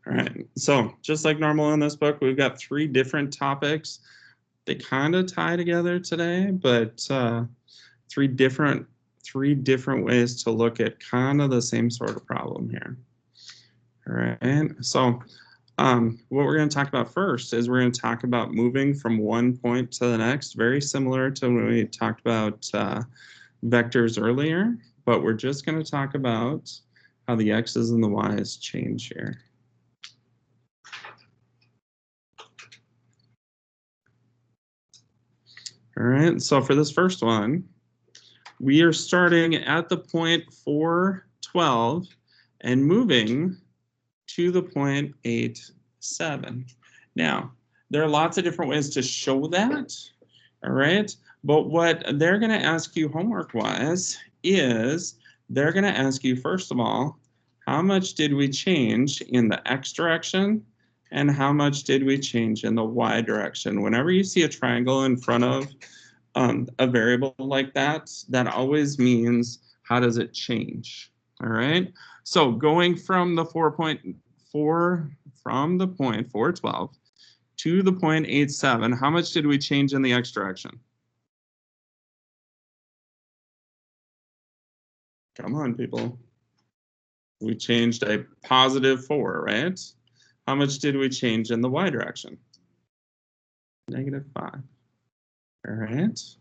All right, so just like normal in this book, we've got 3 different topics. They kind of tie together today, but three different ways to look at kind of the same sort of problem here. All right, so what we're going to talk about first is we're going to talk about moving from one point to the next, very similar to when we talked about vectors earlier, but we're just going to talk about how the x's and the y's change here. All right, so for this first one, we are starting at the point 412 and moving to the point 87. Now, there are lots of different ways to show that, all right? But what they're going to ask you homework-wise is they're going to ask you, first of all, how much did we change in the x direction and how much did we change in the y direction? Whenever you see a triangle in front of a variable like that, that always means how does it change, all right? So going from the point 412 to the point 87, how much did we change in the x direction? Come on, people. We changed a positive 4, right? How much did we change in the y direction? -5. All right.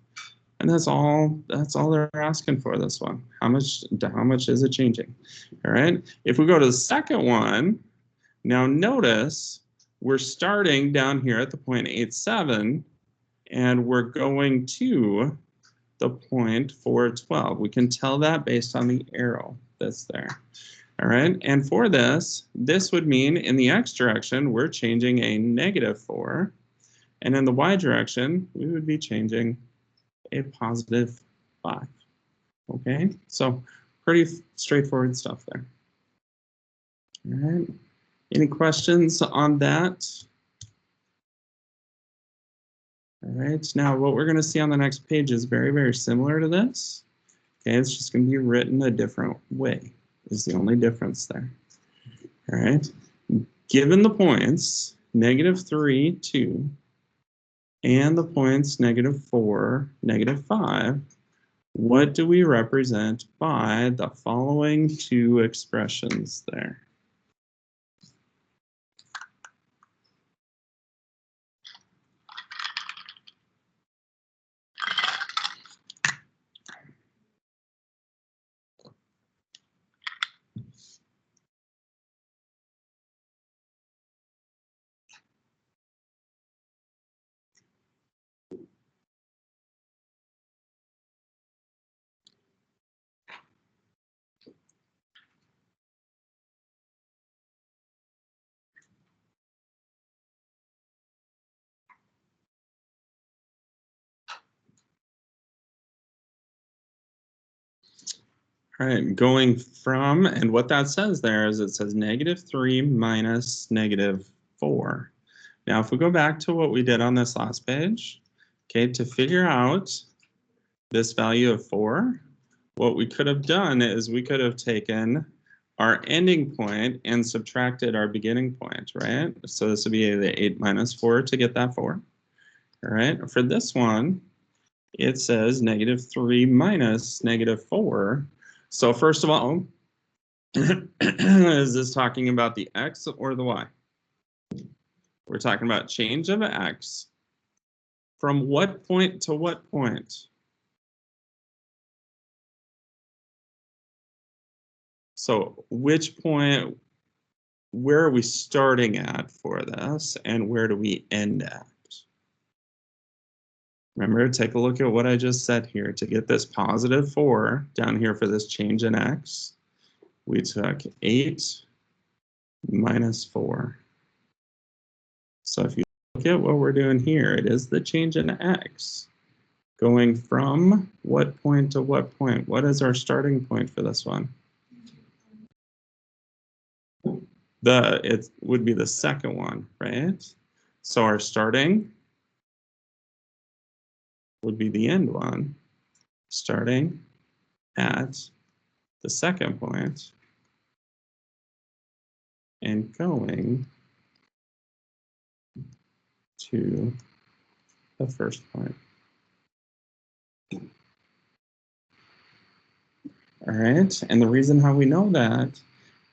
And that's all they're asking for this one. How much is it changing? All right. If we go to the second one, now notice we're starting down here at the point 87 and we're going to the point 412. We can tell that based on the arrow that's there. All right. And for this would mean in the x direction, we're changing a -4. And in the y direction, we would be changing a +5. Okay, so pretty straightforward stuff there. All right, any questions on that? All right, now what we're going to see on the next page is very, very similar to this. Okay, it's just going to be written a different way, is the only difference there. All right, given the points -3, 2, and the points -4, -5, what do we represent by the following 2 expressions there? All right, going from, and what that says there is it says -3 minus -4. Now, if we go back to what we did on this last page, okay, to figure out this value of 4, what we could have done is we could have taken our ending point and subtracted our beginning point, right? So this would be the 8 minus 4 to get that 4. All right, for this one, it says -3 minus -4. So first of all, is this talking about the x or the y? We're talking about change of x from what point to what point? So which point, where are we starting at for this, and where do we end at? Remember, take a look at what I just said here. To get this +4 down here for this change in x, we took 8 minus 4. So if you look at what we're doing here. It is the change in x. Going from what point to what point? What is our starting point for this one? It would be the second one, right? So our starting would be the end one, starting at the second point and going to the first point. All right, and the reason how we know that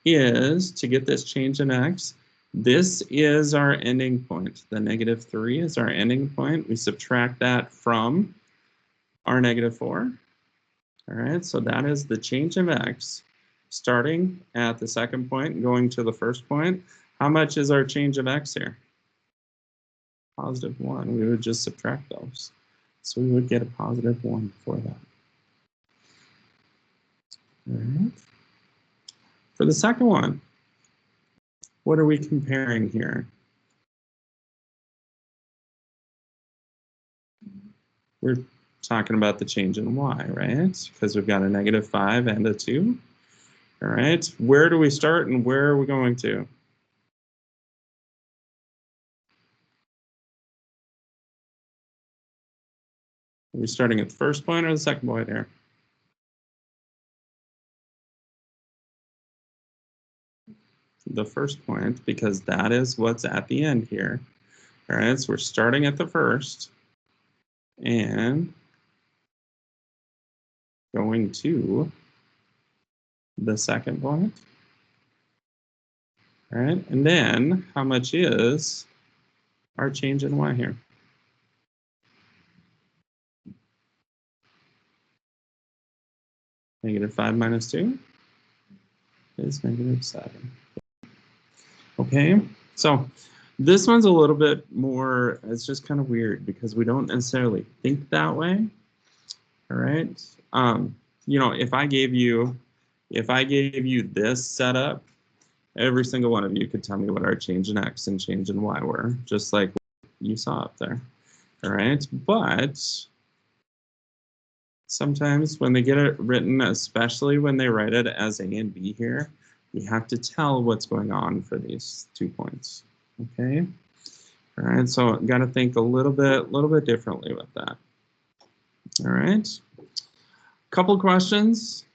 is to get this change in x, this is our ending point. The -3 is our ending point. We subtract that from our -4. All right, so that is the change of x starting at the second point, going to the first point. How much is our change of x here? +1. We would just subtract those. So we would get a +1 for that. All right. For the second one, what are we comparing here? We're talking about the change in y, right? Because we've got a -5 and a 2. All right, where do we start and where are we going to? Are we starting at the first point or the second point here? The first point, because that is what's at the end here. All right, so we're starting at the first and going to the second point. All right, and then how much is our change in y here? -5 minus 2 is -7. Okay, so this one's a little bit more, it's just kind of weird because we don't necessarily think that way. All right. You know, if I gave you this setup, every single one of you could tell me what our change in x and change in y were, just like you saw up there. All right, but sometimes when they get it written, especially when they write it as A and B here, we have to tell what's going on for these 2 points. Okay. All right, so got to think a little bit differently with that. All right. Couple questions.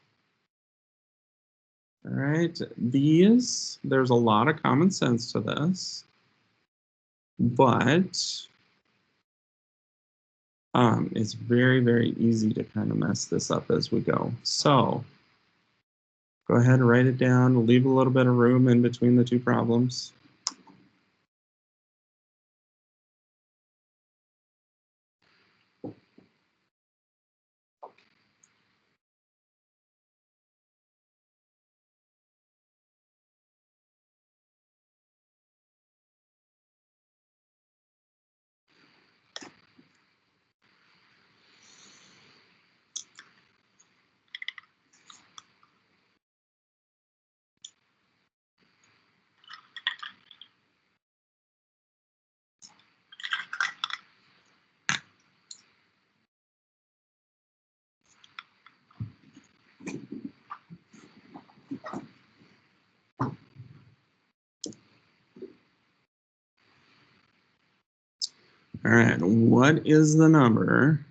All right, there's a lot of common sense to this, but it's very easy to kind of mess this up as we go. So go ahead and write it down, leave a little bit of room in between the two problems. All right, what is the number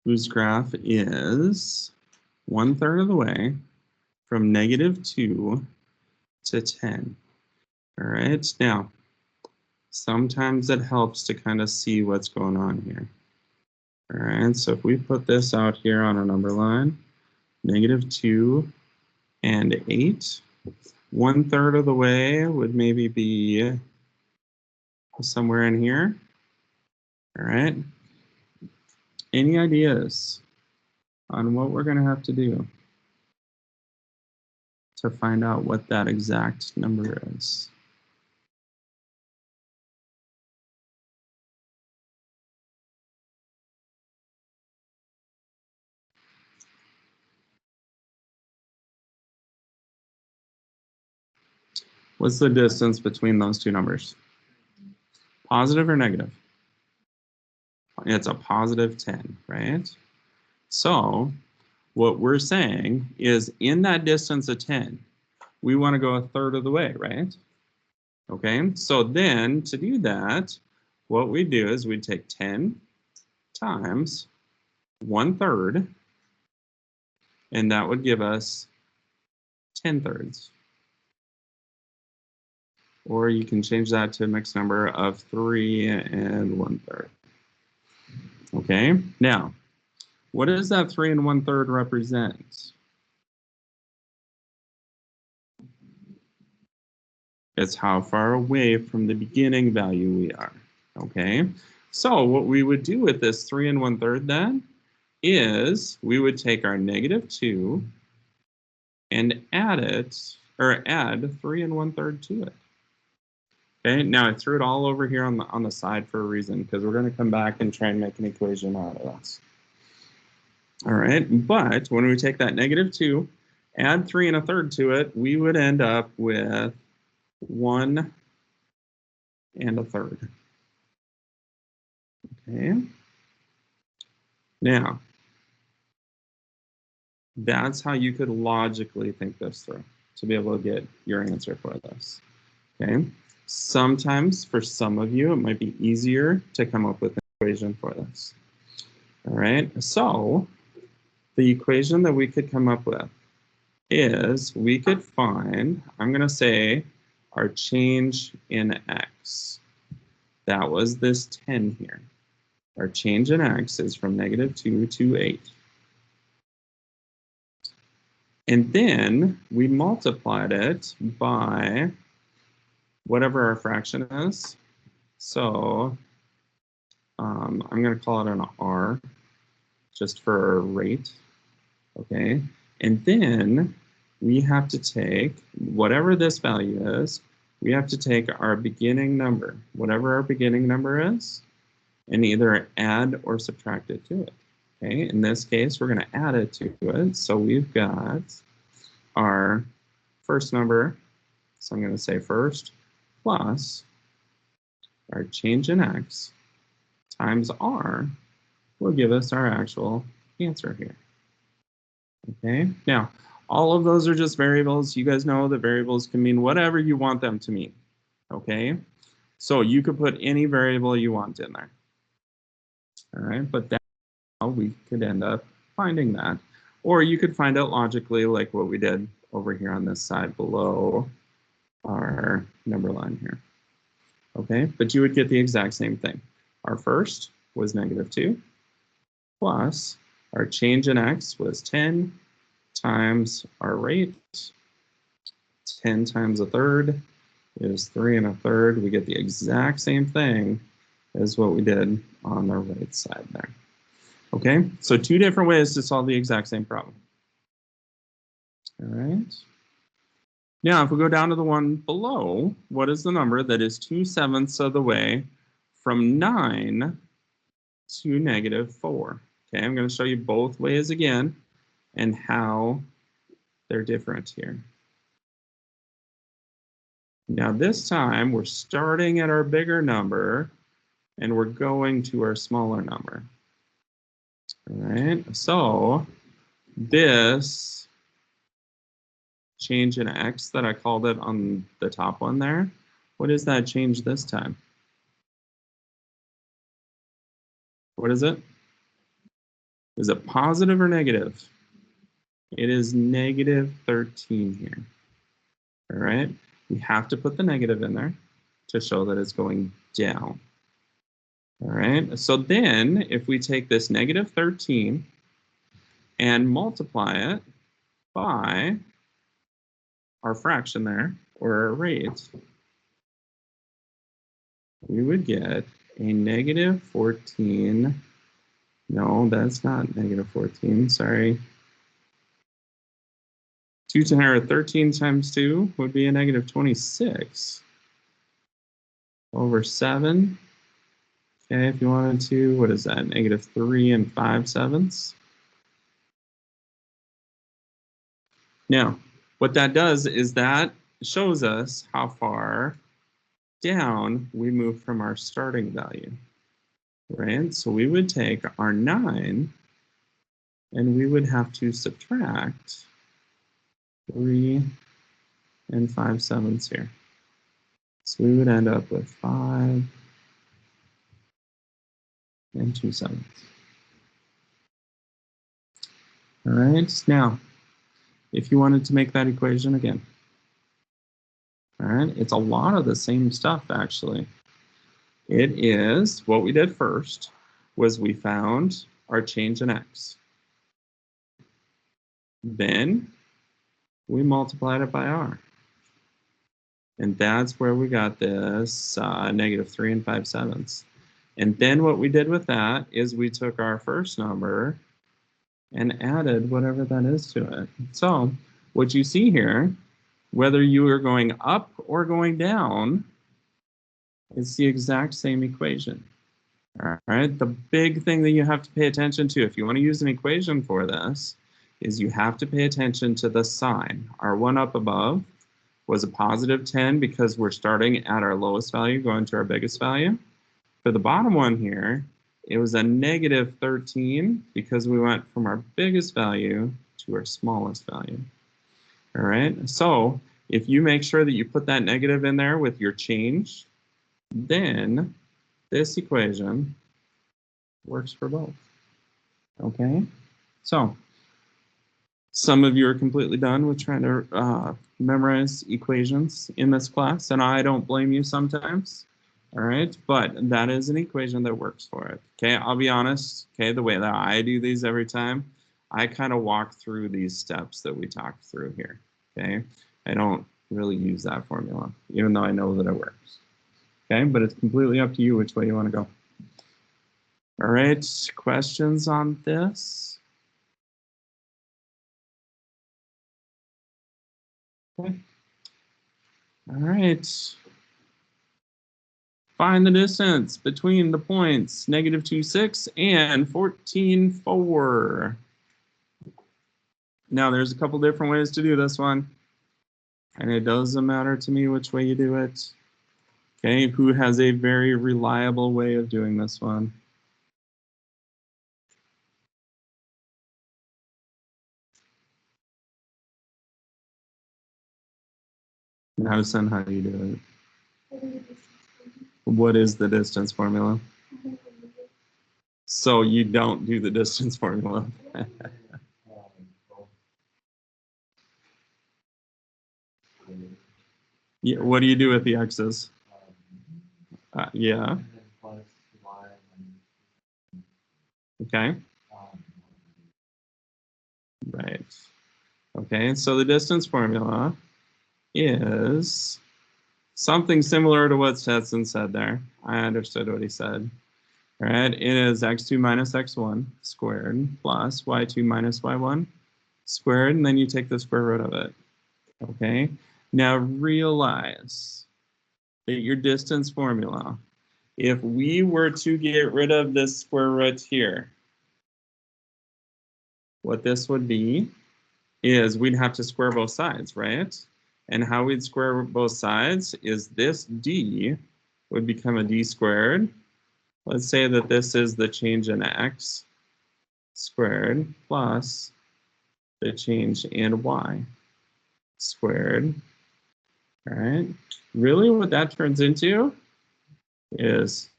whose graph is 1/3 of the way from -2 to 10? All right, now, sometimes it helps to kind of see what's going on here. All right, so if we put this out here on a number line, -2 and 8, 1/3 of the way would maybe be somewhere in here. All right. Any ideas on what we're going to have to do to find out what that exact number is? What's the distance between those two numbers? Positive or negative? It's a positive 10, right? So what we're saying is in that distance of 10, we want to go a third of the way, right? Okay, so then to do that, what we do is we take 10 times 1/3, and that would give us 10/3. Or you can change that to a mixed number of 3 and 1/3. Okay, now, what does that 3 and 1/3 represent? It's how far away from the beginning value we are. Okay, so what we would do with this 3 and 1/3 then is we would take our -2 and add 3 and 1/3 to it. Okay, now I threw it all over here on the side for a reason, because we're going to come back and try and make an equation out of this. All right, but when we take that -2, add 3 1/3 to it, we would end up with 1 1/3. Okay. Now, that's how you could logically think this through to be able to get your answer for this. Okay. Sometimes, for some of you, it might be easier to come up with an equation for this. All right. So, the equation that we could come up with is we could find, I'm going to say, our change in x. That was this 10 here. Our change in x is from -2 to 8. And then we multiplied it by whatever our fraction is. So I'm going to call it an r, just for a rate. Okay. And then we have to take whatever this value is, we have to take our beginning number, whatever our beginning number is, and either add or subtract it to it. Okay, in this case, we're going to add it to it. So we've got our first number, so I'm going to say first, plus our change in x times r will give us our actual answer here. Okay, now all of those are just variables. You guys know that variables can mean whatever you want them to mean. Okay, so you could put any variable you want in there. All right, but that's how we could end up finding that. Or you could find out logically, like what we did over here on this side below our number line here. Okay, but you would get the exact same thing. Our first was -2, plus our change in x was 10 times our rate. 10 times 1/3 is 3 1/3. We get the exact same thing as what we did on the right side there. Okay, so two different ways to solve the exact same problem. All right. Now, if we go down to the one below, what is the number that is 2/7 of the way from 9 to -4? Okay, I'm going to show you both ways again and how they're different here. Now, this time, we're starting at our bigger number and we're going to our smaller number. All right, so this change in x that I called it on the top one there, what is that change this time? What is it? Is it positive or negative? It is -13 here. All right, we have to put the negative in there to show that it's going down. All right, so then if we take this -13 and multiply it by our fraction there, or our rate, we would get a -14. No, that's not -14, sorry. 2 to the power of 13 times 2 would be a -26 over 7. Okay, if you wanted to, what is that? -3 5/7. Now, what that does is that shows us how far down, we move from our starting value, right? So we would take our 9 and we would have to subtract 3 and 5/7 here. So we would end up with 5 and 2/7. All right, now, if you wanted to make that equation again, all right, it's a lot of the same stuff, actually. It is, what we did first was we found our change in x. Then we multiplied it by r. And that's where we got this -3 and 5/7. And then what we did with that is we took our first number and added whatever that is to it. So what you see here, whether you are going up or going down, it's the exact same equation. All right, the big thing that you have to pay attention to if you want to use an equation for this is you have to pay attention to the sign. Our one up above was a +10 because we're starting at our lowest value going to our biggest value. For the bottom one here, it was a -13 because we went from our biggest value to our smallest value. All right, so if you make sure that you put that negative in there with your change, then this equation works for both. Okay, so some of you are completely done with trying to memorize equations in this class, and I don't blame you sometimes. All right, but that is an equation that works for it. Okay, I'll be honest, okay, the way that I do these every time, I kind of walk through these steps that we talked through here. Okay, I don't really use that formula, even though I know that it works. Okay, but it's completely up to you which way you want to go. All right, questions on this? Okay. All right. Find the distance between the points -2, 6 and 14, 4. Now, there's a couple different ways to do this one, and it doesn't matter to me which way you do it. Okay, who has a very reliable way of doing this one? Madison, how do you do it? What is the distance formula? So you don't do the distance formula. Yeah, what do you do with the x's? Yeah. Okay. Right. Okay, so the distance formula is something similar to what Stetson said there. I understood what he said. All right, it is x2 minus x1 squared plus y2 minus y1 squared, and then you take the square root of it. Okay, now realize that your distance formula, if we were to get rid of this square root here, what this would be is we'd have to square both sides, right? And how we'd square both sides is this d would become a d squared. Let's say that this is the change in x squared plus the change in y squared. All right. Really what that turns into is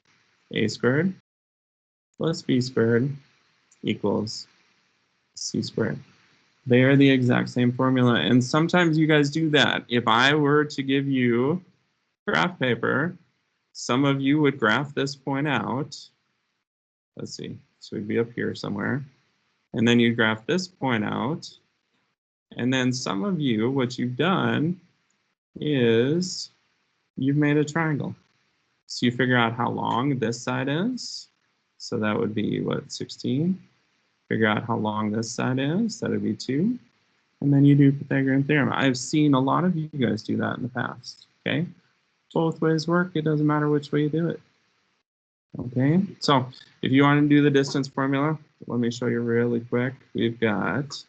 a squared plus b squared equals c squared. They are the exact same formula. And sometimes you guys do that. If I were to give you graph paper, some of you would graph this point out. Let's see, so we'd be up here somewhere. And then you graph this point out. And then some of you, what you've done is you've made a triangle. So you figure out how long this side is. So that would be, what, 16? Figure out how long this side is. That would be 2. And then you do Pythagorean theorem. I've seen a lot of you guys do that in the past, okay? Both ways work. It doesn't matter which way you do it. Okay, so if you want to do the distance formula, let me show you really quick. We've got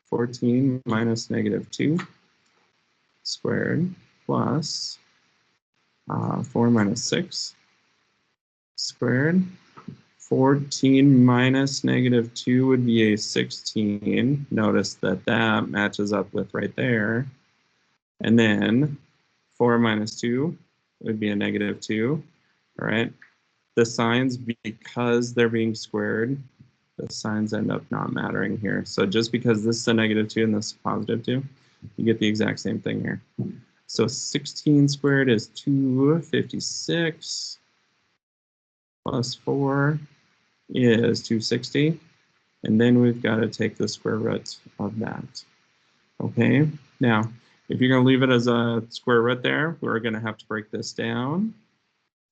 14 minus -2 squared plus 4 minus 6 squared. 14 minus negative 2 would be a 16. Notice that that matches up with right there. And then 4 minus 2 would be a negative 2. All right. The signs, because they're being squared, the signs end up not mattering here. So just because this is a negative 2 and this is a positive 2, you get the exact same thing here. So 16 squared is 256 plus 4 is 260. And then we've got to take the square root of that. Okay, now if you're going to leave it as a square root there, we're going to have to break this down.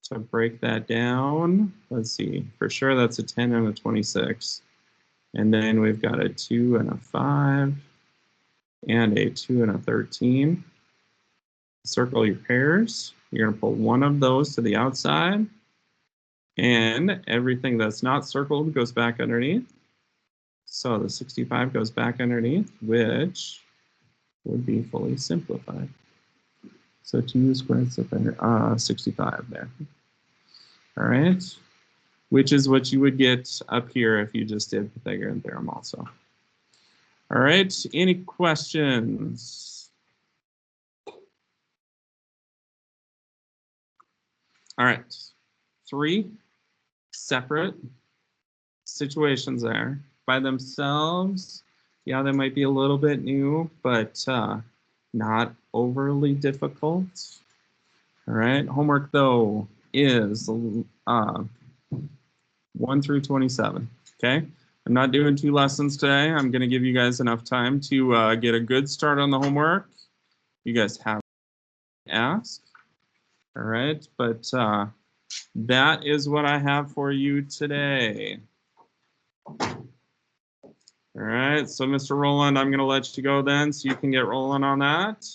So break that down. Let's see, for sure that's a 10 and a 26. And then we've got a 2 and a 5 and a 2 and a 13. Circle your pairs. You're going to pull one of those to the outside. And everything that's not circled goes back underneath. So the 65 goes back underneath, which would be fully simplified. So 2 squared 65 there. All right, which is what you would get up here if you just did Pythagorean theorem also. All right, any questions? All right, 3 separate situations there. By themselves, yeah, they might be a little bit new, but not overly difficult. All right, homework though is 1 through 27, okay? I'm not doing 2 lessons today. I'm gonna give you guys enough time to get a good start on the homework. You guys have to ask, all right? But that is what I have for you today. All right, so Mr. Rowland, I'm gonna let you go then so you can get rolling on that.